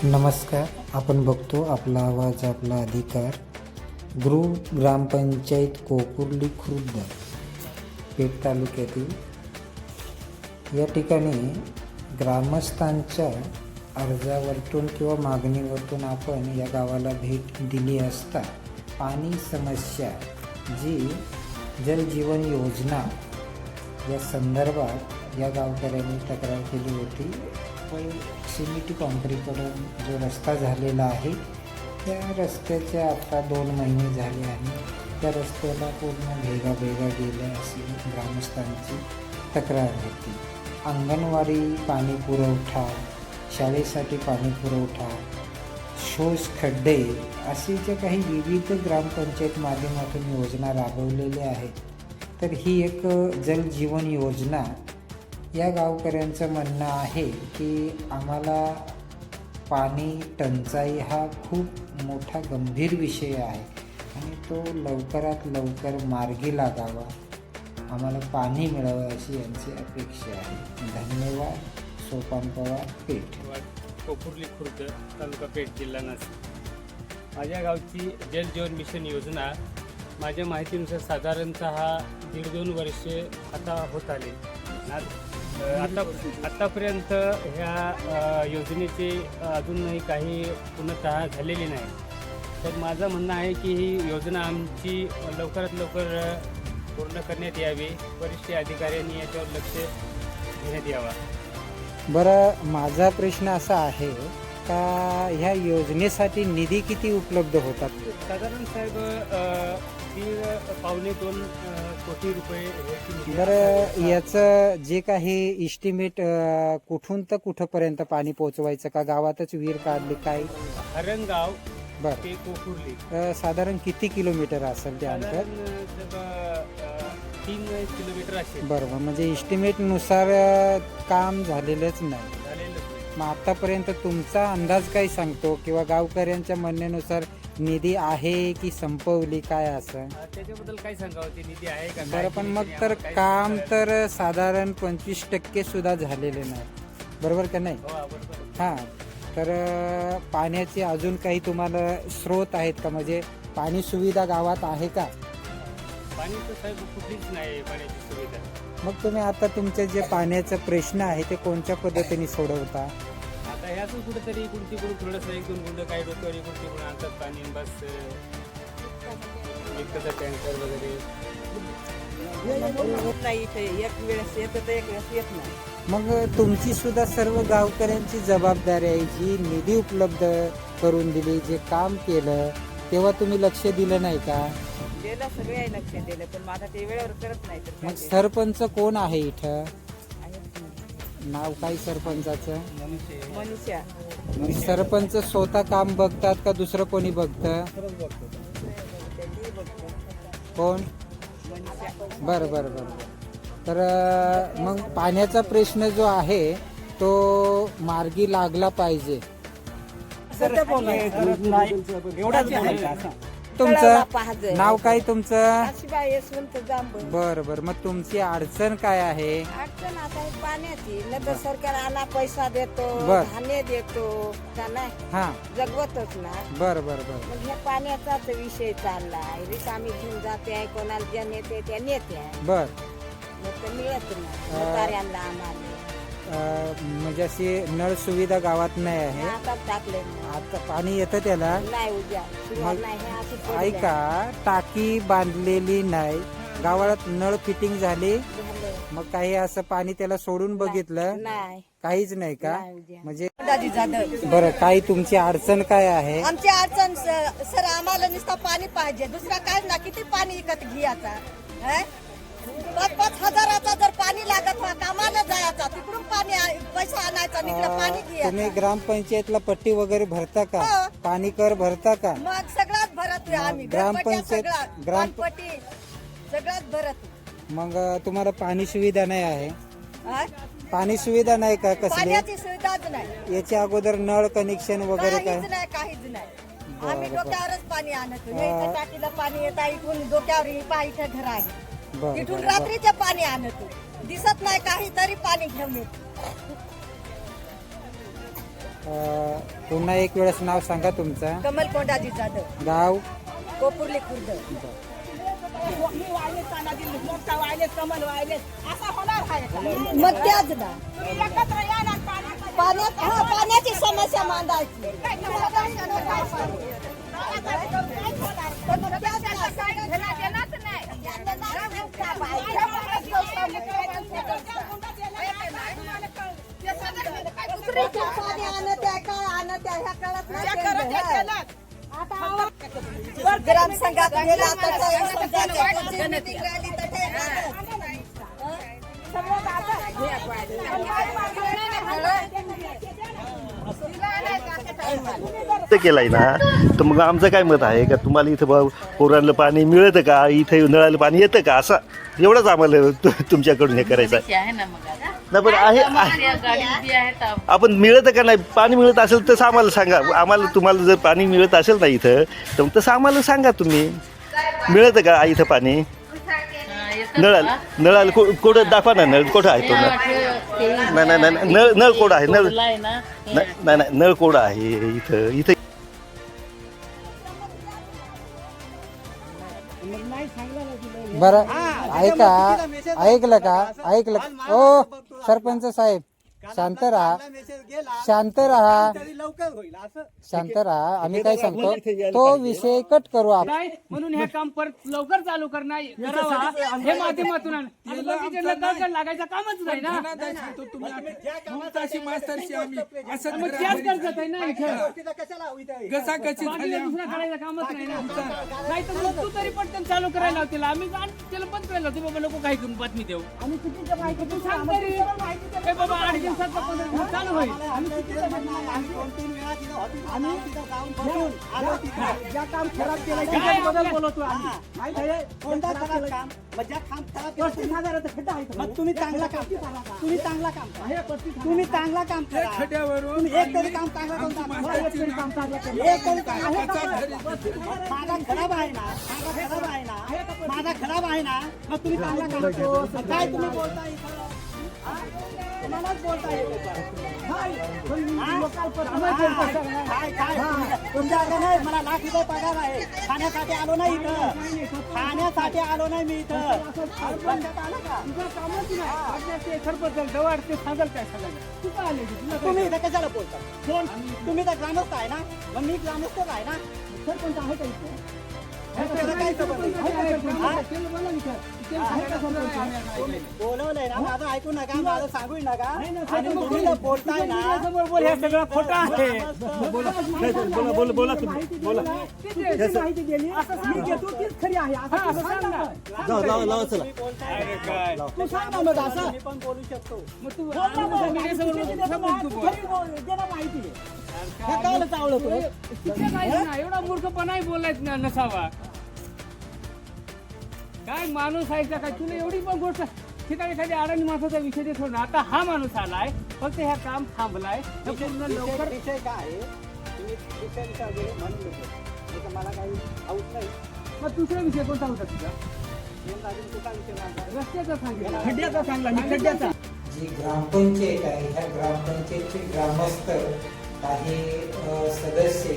नमस्कार. आपण बघतो आपला आवाज आपला अधिकार. ग्रामपंचायत कोकुर्ली खुर्द पेठ तालुक्यातील या ठिकाणी ग्रामस्थांच्या अर्जावरतून किंवा मागणीवरतून आपण या गावाला भेट दिली असता पाणी समस्या जी जलजीवन योजना या संदर्भात या गावकऱ्यांनी तक्रार केली होती. सिमेंट काँक्रीटकडून जो रस्ता झालेला आहे त्या रस्त्याचे आता 2 महिने झाले आहे. त्या रस्त्याला पूर्ण भेगा गेल्या अशी ग्रामस्थांची तक्रार होती. अंगणवाडी पाणी पुरवठा, शाळेसाठी पाणी पुरवठा, शोष खड्डे अशी ज्या काही विविध ग्रामपंचायत माध्यमातून योजना राबवलेल्या आहेत. तर ही एक जलजीवन योजना या गावकऱ्यांचं म्हणणं आहे की आम्हाला पाणी टंचाई हा खूप मोठा गंभीर विषय आहे आणि तो लवकरात लवकर मार्गी लागावा, आम्हाला पाणी मिळावं अशी यांची अपेक्षा आहे. धन्यवाद. सोपान पवार, पेठ, कोकुर्ली खुर्द, तालुका पेठ, जिल्हा नाशिक. माझ्या गावची जलजीवन मिशन योजना माझ्या माहितीनुसार साधारणतः 1.5-2 वर्षे आता होत आले. आतापर्यंत ह्या योजनेचे अजूनही काही पूर्णतः झालेली नाही. तर माझं म्हणणं आहे की ही योजना आमची लवकरात लवकर पूर्ण करण्यात यावी. वरिष्ठ अधिकाऱ्यांनी याच्यावर लक्ष देण्यात यावा. बरं, माझा प्रश्न असा आहे का ह्या योजनेसाठी निधी किती उपलब्ध होतात? साधारण साहेब 1.5-2 कोटी रुपये. बरं, याचं जे काही इस्टिमेट कुठून तर कुठंपर्यंत पाणी पोहोचवायचं का गावातच विहीर काढली काय? हरणगाव बरं ते कोकुर्ली साधारण किती किलोमीटर असेल ते अंतर? 3 किलोमीटर असेल. बरोबर, म्हणजे इस्टिमेटनुसार काम झालेलंच नाही. मग आतापर्यंत तुमचा अंदाज काय सांगतो किंवा गावकऱ्यांच्या म्हणण्यानुसार निधी आहे की संपवली काय असं? त्याच्याबद्दल काय सांगावं, ते निधी आहे का? बरं, पण मग तर काम तर साधारण 25% सुद्धा झालेले नाही, बरोबर का नाही? हां, तर पाण्याचे अजून काही तुम्हाला स्रोत आहेत का? म्हणजे पाणी सुविधा गावात आहे का? पाणी तर साहेब कुठलीच नाही पाण्याची सुविधा. मग तुम्ही आता तुमचे जे पाण्याचा प्रश्न आहे ते कोणत्या पद्धतीने सोडवता? आता ह्यातून कुठेतरी कुठून थोडंसं 1-2 गुंड काही डोक्यावर कुठे आणतात पाणी, बस एकदा टँकर वगैरे होत नाही. इथे एक वेळेस येतं तर एक वेळेस येत नाही. मग तुमची सुद्धा सर्व गावकऱ्यांची जबाबदारी आहे. जी निधी उपलब्ध करून दिली, जे काम केलं, तेव्हा तुम्ही लक्ष दिलं नाही का? दिलं, सगळे लक्ष दिलं, पण माझा ते वेळेवर करत नाही. तर मग सरपंच कोण आहे इथं? आहेच नाही. नाव काय सरपंचाचं? मनुष्या सरपंच स्वतः काम बघतात का दुसरं कोणी बघतं? कोण? बरं बरं बरं. तर मग पाण्याचा प्रश्न जो आहे तो मार्गी लागला पाहिजे. तुमचं नाव काय तुमचं? बरं बरं. मग तुमची अडचण काय आहे? अडचण आता आहे पाण्याची. न तर सरकार आला पैसा देतो, बर. धान्य देतो, का नाही हा, जगवतच ना. बरं बरं बरं. मग ह्या पाण्याचाच विषय चाललाय. रिकामी घेऊन जाते आहे, कोणाला ज्या नेते त्या नेते आहे. बर, मग तर मिळत नाही म्हाताऱ्यांना आम्हाला. म्हणजे अशी नळ सुविधा गावात नाही आहे. आता टाकले आता पाणी येतं त्याला? नाही, उद्या सुरुवात नाही. हे अशी पडली आहे. ऐका, टाकी बांधलेली नाही, गावात नळ फिटिंग झाली, झालं. मग काही असं पाणी त्याला सोडून बघितलं? नाही, काहीच नाही का? नाही उद्या. म्हणजे दाजी जाधव. बरं, काही तुमची अडचण काय आहे? आमची अडचण सर आम्हाला नुसतं पाणी पाहिजे, दुसरा काय ना. किती पाणी विकत घ्यायचा? 5-5 हजाराचा जर पाणी लागत ना, कामाला जायचा, तिकडून पाणी पैसा आणायचा, इकडे पाणी तुम्ही घ्यायचा. ग्रामपंचायतला पट्टी वगैरे भरता का? हो. पाणी कर भरता का? मग सगळ्यात भरत आम्ही. ग्रामपंचायत- ग्रामपट्टी सगळ्यात भरत. मग तुम्हाला पाणी सुविधा नाही आहे? हा? पाणी सुविधा नाही का? कसली? पाण्याची सुविधाच नाही. याच्या अगोदर नळ कनेक्शन वगैरे काय? काहीच नाही, काहीच नाही. आम्ही बरं. डोक्यावरच पाणी आणतो. इथं टाकीला पाणी येतं, इथून डोक्यावर इथं घर आहे. बरं इथून बरं. रात्रीचे पाणी आणतो. दिसत नाही काही तरी पाणी घेऊन येतो. पुन्हा एक वेळेस नाव सांगा तुमचं. कमल कोंडाजी जाधव, गाव. कोपुर्ली खुर्द. मग त्याच ना पाण्याची समस्या मांडायची. पाणी आणत आहे काय आणत आहे ह्या कळत नाही. ग्रामसंघात गेला तर केलाय ना, तर मग आमचं काय मत आहे का तुम्हाला इथं पोरांना पाणी मिळतं का, इथं नळाला पाणी येतं का, असं एवढंच आम्हाला तुमच्याकडून हे करायचं आहे ना. पण आहे आपण मिळतं का नाही, पाणी मिळत असेल तसं आम्हाला सांगा. आम्हाला तुम्हाला जर पाणी मिळत असेल ना इथं, तर तसं आम्हाला सांगा तुम्ही. मिळतं का इथं पाणी नळाला कोडं दाखवा ना. नळ कोठं आहे तो नळ? नाही नळ कोडं आहे. नाही नळ कोडं आहे इथं. बरं ऐकलं का. ओ सरपंच साहेब, शांत राहा. आम्ही काय सांगतो तो विषय कट करू आपण. नाही म्हणून हे काम परत लवकर चालू करणार हे माध्यमातून लागायचं कामच नाही ना. मग त्याच गरजेचं आहे ना इथे. दुसरा करायचं कामच नाही ना. नाही तर मग तू तरी पटकन चालू करायला होतील. आम्ही त्याला बंद करायला होते. बाबा लोक काही करून बातमी देऊ. तू सांग तरी बाबा 8 दिवसात चालू होईल. तुम्ही चांगला काम खड्यावरून एक तरी काम माझा खराब आहे ना, मग तुम्ही चांगला काम काय तुम्ही बोलता इथं. तुमच्याकडे नाही, मला ₹1,00,000 पगार आहे. खाण्यासाठी आलो नाही मी इथं. तुम्ही इथं कशाला बोलता. तुम्ही तर ग्रामस्थ आहे ना, मग मी ग्रामस्थच आहे ना. सरपंच आहे का इथे? बोलवलंय ना, माझं ऐकू नका, माझं सांगू नका. आणि तुम्ही जर बोलताय ना, हे सगळं खोटं आहे. बोला तुम्ही बोला. माहिती दिली मी घेतो तीच खरी आहे. तू सांग ना मग असं. मी पण बोलू शकतो. माहिती एवढा मूर्खपणा बोलायचं नसावा. काय माणूस आहे का काय. तुला एवढी पण गोष्ट ठिकाणी एखादी अडाणी माणसाचा विषय दे सोडून. आता हा माणूस आलाय, फक्त ह्या काम थांबलाय. लवकर विषय काय आहे, तुम्ही विषय विचारले म्हणून मला काही आऊट नाही. मग दुसरा विषय कोणता होता तुझा? रस्त्याचा सांगितला, खड्ड्याचा सांगला मी. खड्ड्याचा जी ग्रामपंचायत आहे, ह्या ग्रामपंचायतचे ग्रामस्थ, काही सदस्य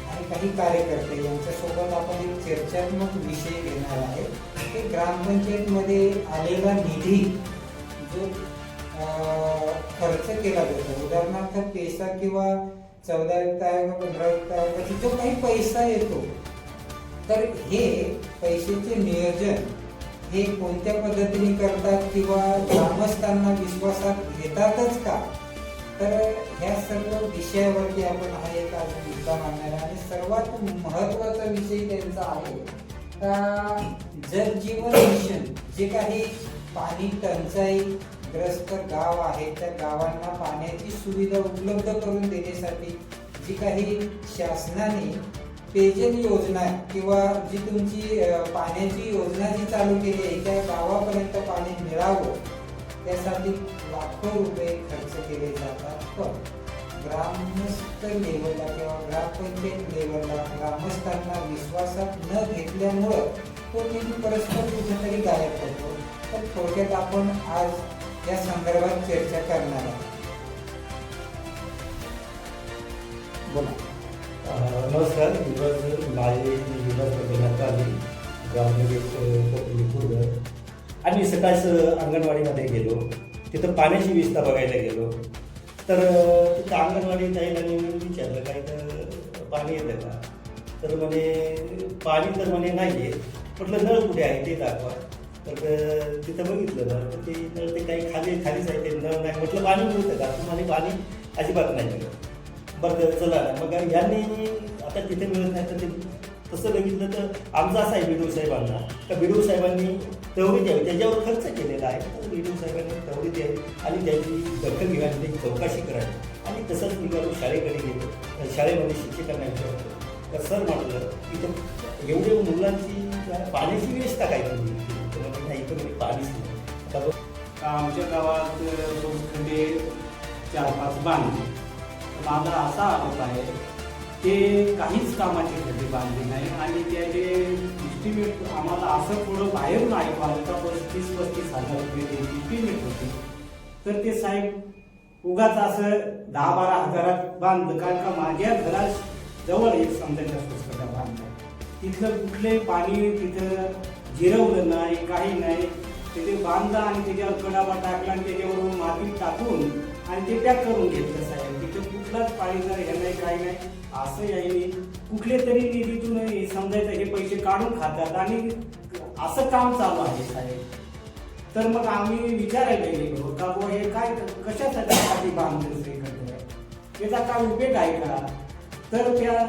आणि काही कार्यकर्ते यांच्यासोबत आपण एक चर्चात्मक विषय घेणार आहे. की ग्रामपंचायतमध्ये आलेला निधी जो खर्च केला जातो, उदाहरणार्थ पैसा किंवा 14 युक्त आयोग 15 युक्त आयोगाचा जो काही पैसा येतो, तर हे पैशाचे नियोजन हे कोणत्या पद्धतीने करतात किंवा ग्रामस्थांना विश्वासात घेतातच का, तर ह्या सर्व विषयावरती आपण हा एक आज मुद्दा मांडणार आहे. आणि सर्वात महत्त्वाचा विषय त्यांचा आहे का जल जीवन मिशन, जे काही पाणी टंचाई ग्रस्त गाव आहे त्या गावांना पाण्याची सुविधा उपलब्ध करून देण्यासाठी जी काही शासनाने पेयजल योजना किंवा जी तुमची पाण्याची योजना जी चालू केली आहे त्या गावापर्यंत पाणी मिळावं त्यासाठी लाखो रुपये खर्च केले जातात. पण ग्रामस्थ लेवलला किंवा ग्रामपंचायत लेवलला ग्रामस्थांना विश्वासात न घेतल्यामुळं तो निधी परस्पर कुठेतरी गायब होतो. तर थोडक्यात आपण आज या संदर्भात चर्चा करणार आहोत. बोला. नमस्कार. विभाग माझे विभाग आली गावामध्ये आणि सकाळच अंगणवाडीमध्ये गेलो. तिथं पाण्याची व्यवस्था बघायला गेलो. तर तिथं अंगणवाडी जायला मी विचारलं काय तर पाणी येतं का. तर म्हणे पाणी तर म्हणे नाही आहे. म्हटलं नळ कुठे आहे ते दाखवा. तर तिथं बघितलं ना तर ते नळ ते काही खालीच आहे ते नळ नाही. म्हटलं पाणी मिळतं का. तुम्हाला पाणी अजिबात नाही मिळत. बरं चला ना मग यांनी आता तिथे मिळत नाही तर ते तसं बघितलं तर आमचं असं आहे BDO साहेबांना तर BDO साहेबांनी तेवढी द्यावी त्याच्यावर खर्च केलेला आहे. तर BDO साहेबांनी तेवढी द्यावी आणि त्याची दखल घ्यावी त्याची चौकशी करावी. आणि तसंच निघालो शाळेकडे गेलो. शाळेमध्ये शिक्षकांना विचारलं तर सर म्हटलं इथं एवढे मुलांची पाण्याची व्यवस्था काय केली तर म्हणजे नाही इथं म्हणजे पाणीच नाही. आता आमच्या गावात खंडे 4-5 बांधले. माझा असा आरोप आहे ते काहीच कामाचे खड्डे बांधले नाही आणि त्याचे इस्टिमेट आम्हाला असं पुढं बाहेरून ऐकू आलं का 35-35 हजार रुपये त्याची इस्टिमेट होती. तर ते साहेब उगाच असं 10-12 हजारात बांधलं कारण का माझ्या घरात जवळ एक समजायचा पुस्तका बांधला. तिथलं कुठले पाणी तिथं जिरवलं नाही काही नाही. तिथे बांधलं आणि त्याच्यावर कडाबा टाकला आणि त्याच्यावरून माती टाकून आणि ते पॅक करून घेतलं साहेब. तिथे कुठलाच पाणी जर हे नाही काही नाही असं यायनी कुठले तरी निधीतून समजायचं हे पैसे काढून खातात आणि असं काम चालू आहे साहेब. तर मग आम्ही विचारायला गेलो का बुवा हे काय कशासाठी बांधलं करतोय याचा काय उपयोग आहे का. तर त्या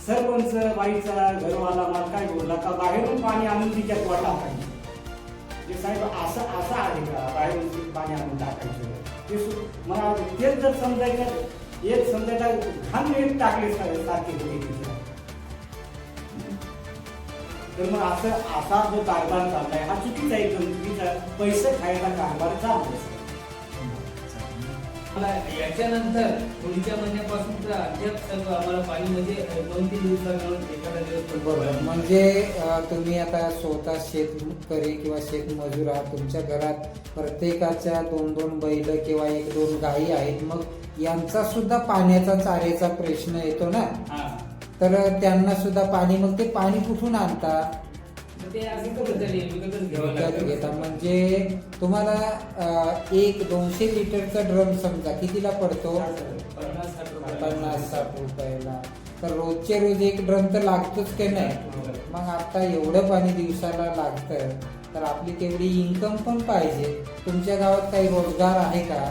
सरपंच बाईचा घरवाला मला काय बोलला का बाहेरून पाणी आणून तिच्यात टाकायचं. जे साहेब असं आहे का बाहेरून पाणी आणून टाकायचं ते मला तेच जर समजायचं एक समजायचं घाण एक टाकले सारखे होते. तर मग असा जो कारभार चाललाय हा चुकीचा आहे. चुकीचा पैसे खायला कारभार चालतो. याच्यानंतर पुढच्या महिन्यापासून तर अद्याप सर्व आम्हाला पाणी म्हणजे 2-3 दिवसांवर एखादा दिवस बरोबर. म्हणजे तुम्ही आता स्वतः शेतकरी किंवा शेतमजूर आहात. तुमच्या घरात प्रत्येकाच्या 2-2 बैल किंवा 1-2 गायी आहेत. मग यांचा सुद्धा पाण्याचा चाऱ्याचा प्रश्न येतो ना. तर त्यांना सुद्धा पाणी मग ते पाणी कुठून आणतात. ते विकतच घ्यावं लागतं. घेता म्हणजे तुम्हाला 100-200 लिटरचा ड्रम समजा कितीला पडतो 50-60 रुपयाला. तर रोजचे रोज एक ड्रम तर लागतोच की नाही. मग आता एवढं पाणी दिवसाला लागतं तर आपली तेवढी इन्कम पण पाहिजे. तुमच्या गावात काही रोजगार आहे का.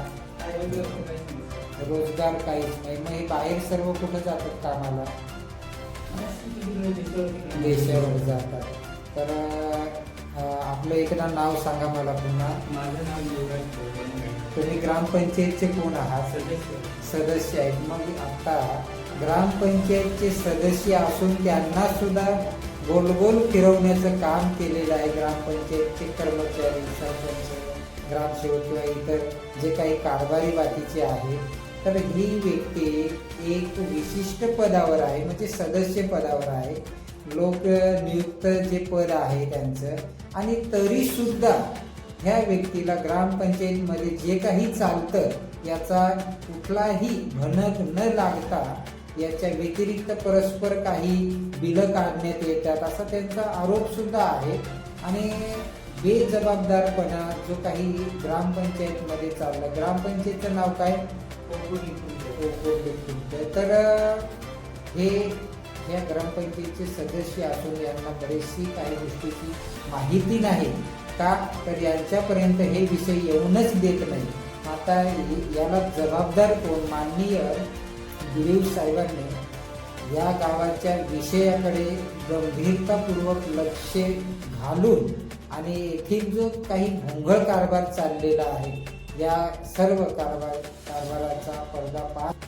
रोजगार काहीच नाही. मग हे बाहेर सर्व कुठं जातात कामाला देशावर जातात. तर आपलं एकदा नाव सांगा मला पुन्हा. माझं नाव युवराज. तुम्ही ग्रामपंचायतचे कोण आहात. सदस्य आहेत. मग आता ग्रामपंचायतचे सदस्य असून त्यांना सुद्धा गोल गोल फिरवण्याचं काम केलेलं आहे ग्रामपंचायतचे कर्मचारी सरपंच ग्रामसेवक किंवा इतर जे काही कारभारी बाकीचे आहेत. तर ही व्यक्ती एक विशिष्ट पदावर आहे म्हणजे सदस्य पदावर आहे. लोक नियुक्त जे पद आहे त्यांचं आणि तरी सुद्धा ह्या व्यक्तीला ग्रामपंचायतीमध्ये जे काही चालतं याचा कुठलाही भनक न लागता याच्या व्यतिरिक्त परस्पर काही बिलं काढण्यात येतात असा त्यांचा आरोप सुद्धा आहे. आणि बेजबाबदारपणा जो काही ग्रामपंचायतमध्ये चालला. ग्रामपंचायतचं नाव काय तर हे या ग्रामपंचायतीचे सदस्य असून यांना बरेचशी काही गोष्टीची माहिती नाही का. तर यांच्यापर्यंत हे विषय येऊनच देत नाही. आता याला जबाबदार कोण. माननीय BDO साहेबांनी या गावाच्या विषयाकडे गंभीरतापूर्वक लक्ष घालून आणि येथील जो काही भोंगळ कारभार चाललेला आहे या सर्व कारभाराचा पर्दाफाश